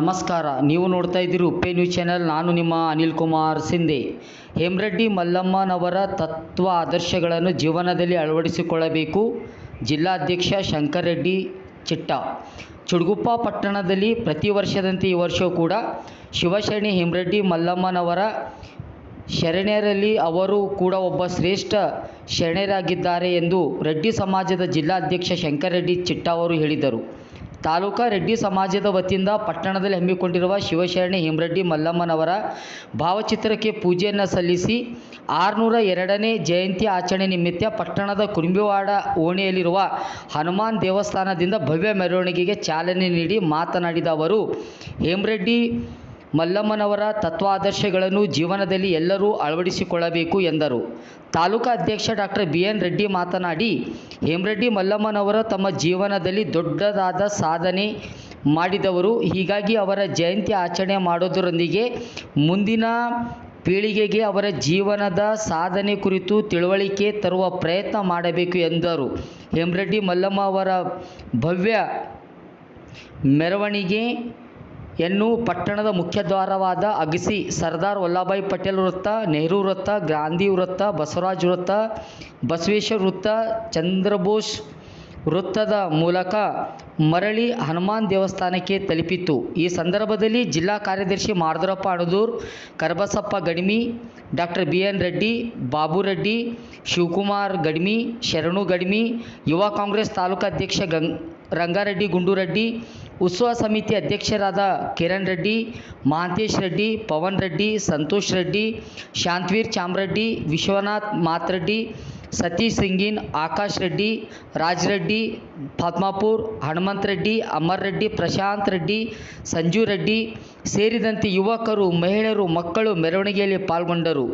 ನಮಸ್ಕಾರ, ನೀವು ನೋಡ್ತಾ ಇದ್ದೀರಿ ಉಪ್ಪೆ ನ್ಯೂಸ್ ಚಾನೆಲ್. ನಾನು ನಿಮ್ಮ ಅನಿಲ್ ಕುಮಾರ್ ಸಿಂಧೆ. ಹೇಮರೆಡ್ಡಿ ಮಲ್ಲಮ್ಮನವರ ತತ್ವ ಆದರ್ಶಗಳನ್ನು ಜೀವನದಲ್ಲಿ ಅಳವಡಿಸಿಕೊಳ್ಳಬೇಕು. ಜಿಲ್ಲಾಧ್ಯಕ್ಷ ಶಂಕರ್ ರೆಡ್ಡಿ ಚಿಟ್ಟ. ಚುಡುಗುಪ್ಪ ಪಟ್ಟಣದಲ್ಲಿ ಪ್ರತಿ ವರ್ಷದಂತೆ ಈ ವರ್ಷವೂ ಕೂಡ ಶಿವಶರಣೆ ಹೇಮರೆಡ್ಡಿ ಮಲ್ಲಮ್ಮನವರ ಶರಣೆಯರಲ್ಲಿ ಅವರು ಕೂಡ ಒಬ್ಬ ಶ್ರೇಷ್ಠ ಶರಣರಾಗಿದ್ದಾರೆ ಎಂದು ರೆಡ್ಡಿ ಸಮಾಜದ ಜಿಲ್ಲಾಧ್ಯಕ್ಷ ಶಂಕರ್ ರೆಡ್ಡಿ ಚಿಟ್ಟ ಅವರು ಹೇಳಿದರು. ತಾಲೂಕಾ ರೆಡ್ಡಿ ಸಮಾಜದ ವತಿಯಿಂದ ಪಟ್ಟಣದಲ್ಲಿ ಹಮ್ಮಿಕೊಂಡಿರುವ ಶಿವಶರಣೆ ಹೇಮರೆಡ್ಡಿ ಮಲ್ಲಮ್ಮನವರ ಭಾವಚಿತ್ರಕ್ಕೆ ಪೂಜೆಯನ್ನು ಸಲ್ಲಿಸಿ 602ನೇ ಜಯಂತಿ ಆಚರಣೆ ನಿಮಿತ್ತ ಪಟ್ಟಣದ ಕುರುಂಬಿವಾಡ ಓಣಿಯಲ್ಲಿರುವ ಹನುಮಾನ್ ದೇವಸ್ಥಾನದಿಂದ ಭವ್ಯ ಮೆರವಣಿಗೆಗೆ ಚಾಲನೆ ನೀಡಿ ಮಾತನಾಡಿದ ಅವರು, ಹೇಮರೆಡ್ಡಿ ಮಲ್ಲಮ್ಮನವರ ತತ್ವಾದರ್ಶಗಳನ್ನು ಜೀವನದಲ್ಲಿ ಎಲ್ಲರೂ ಅಳವಡಿಸಿಕೊಳ್ಳಬೇಕು ಎಂದರು. ತಾಲೂಕಾ ಅಧ್ಯಕ್ಷ ಡಾಕ್ಟರ್ BN ರೆಡ್ಡಿ ಮಾತನಾಡಿ, ಹೇಮರೆಡ್ಡಿ ಮಲ್ಲಮ್ಮನವರು ತಮ್ಮ ಜೀವನದಲ್ಲಿ ದೊಡ್ಡದಾದ ಸಾಧನೆ ಮಾಡಿದವರು. ಹೀಗಾಗಿ ಅವರ ಜಯಂತಿ ಆಚರಣೆ ಮಾಡೋದರೊಂದಿಗೆ ಮುಂದಿನ ಪೀಳಿಗೆಗೆ ಅವರ ಜೀವನದ ಸಾಧನೆ ಕುರಿತು ತಿಳುವಳಿಕೆ ತರುವ ಪ್ರಯತ್ನ ಮಾಡಬೇಕು ಎಂದರು. ಹೇಮರೆಡ್ಡಿ ಮಲ್ಲಮ್ಮ ಅವರ ಭವ್ಯ ಮೆರವಣಿಗೆ ಯನ್ನು ಪಟ್ಟಣದ ಮುಖ್ಯದ್ವಾರವಾದ ಅಗಸಿ, ಸರ್ದಾರ್ ವಲ್ಲಭಭಾಯಿ ಪಟೇಲ್ ವೃತ್ತ, ನೆಹರು ವೃತ್ತ, ಗಾಂಧಿ ವೃತ್ತ, ಬಸವರಾಜ್ ವೃತ್ತ, ಬಸವೇಶ್ವರ ವೃತ್ತ, ಚಂದ್ರಬೋಸ್ ವೃತ್ತದ ಮೂಲಕ ಮರಳಿ ಹನುಮಾನ್ ದೇವಸ್ಥಾನಕ್ಕೆ ತಲುಪಿತು. ಈ ಸಂದರ್ಭದಲ್ಲಿ ಜಿಲ್ಲಾ ಕಾರ್ಯದರ್ಶಿ ಮಾರ್ದರಪ್ಪ ಅಣದೂರ್, ಕರಬಸಪ್ಪ ಗಡ್ಮಿ, ಡಾಕ್ಟರ್ BN ರೆಡ್ಡಿ, ಬಾಬು ರೆಡ್ಡಿ, ಶಿವಕುಮಾರ್ ಗಡ್ಮಿ, ಶರಣು ಗಡ್ಮಿ, ಯುವ ಕಾಂಗ್ರೆಸ್ ತಾಲೂಕಾ ಅಧ್ಯಕ್ಷ ರಂಗಾರೆಡ್ಡಿ ಗುಂಡೂರೆಡ್ಡಿ, ಉತ್ಸವ ಸಮಿತಿ ಅಧ್ಯಕ್ಷರಾದ ಕಿರಣ್ ರೆಡ್ಡಿ, ಮಹಾಂತೇಶ್ ರೆಡ್ಡಿ, ಪವನ್ ರೆಡ್ಡಿ, ಸಂತೋಷ್ ರೆಡ್ಡಿ, ಶಾಂತವೀರ್ ಚಾಮರೆಡ್ಡಿ, ವಿಶ್ವನಾಥ್ ಮಾತ್ರೆಡ್ಡಿ, ಸತೀಶ್ ಸಿಂಗಿನ್, ಆಕಾಶ್ ರೆಡ್ಡಿ, ರಾಜ್ ರೆಡ್ಡಿ, ಫಾತ್ಮಾಪುರ್, ಹನುಮಂತ್ ರೆಡ್ಡಿ, ಅಮರ್ ರೆಡ್ಡಿ, ಪ್ರಶಾಂತ್ ರೆಡ್ಡಿ, ಸಂಜು ರೆಡ್ಡಿ ಸೇರಿದಂತೆ ಯುವಕರು, ಮಹಿಳೆಯರು, ಮಕ್ಕಳು ಮೆರವಣಿಗೆಯಲ್ಲಿ ಪಾಲ್ಗೊಂಡರು.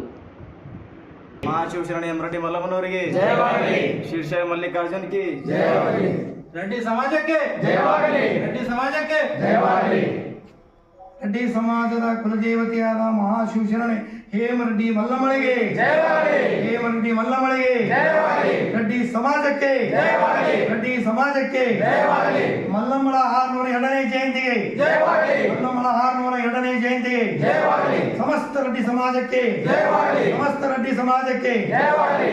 ಮಹಾಶಿವಶರಣೆ ಹೇಮರೆಡ್ಡಿ ಮಲ್ಲಮ್ಮನವರಿಗೆ ಜಯವಾಗಲಿ. ಶೀರ್ಷ ಮಲ್ಲಿಕಾರ್ಜುನ್ ಕಿ ಜಯವಾಗಲಿ. ರೆಡ್ಡಿ ಸಮಾಜಕ್ಕೆ ಜಯವಾಗಲಿ. ರೆಡ್ಡಿ ಸಮಾಜಕ್ಕೆ ಜಯವಾಗಲಿ. ರೆಡ್ಡಿ ಸಮಾಜದ ಕುಲದೇವತೆಯಾದ ಮಹಾಶಿವಶರಣೆ ಹೇಮರೆಡ್ಡಿ ಮಲ್ಲಮ್ಮಳಿಗೆ ಜಯವಾಗಲಿ. ಹೇಮರೆಡ್ಡಿ ಮಲ್ಲಮ್ಮಳಿಗೆ ಜಯವಾಗಲಿ. ರೆಡ್ಡಿ ಸಮಾಜಕ್ಕೆ ಜಯವಾಗಲಿ. ರೆಡ್ಡಿ ಸಮಾಜಕ್ಕೆ ಜಯವಾಗಲಿ. ಮಲ್ಲಮ್ಮಳ 602ನೇ ಜಯಂತಿಗೆ ಜಯವಾಗಲಿ. ಮಲ್ಲಮ್ಮಳ 602ನೇ ಜಯಂತಿಗೆ ಜಯವಾಗಲಿ. ಸಮಸ್ತ ರೆಡ್ಡಿ ಸಮಾಜಕ್ಕೆ ಜಯವಾಗಲಿ. ಸಮಸ್ತ ರೆಡ್ಡಿ ಸಮಾಜಕ್ಕೆ ಜಯವಾಗಲಿ.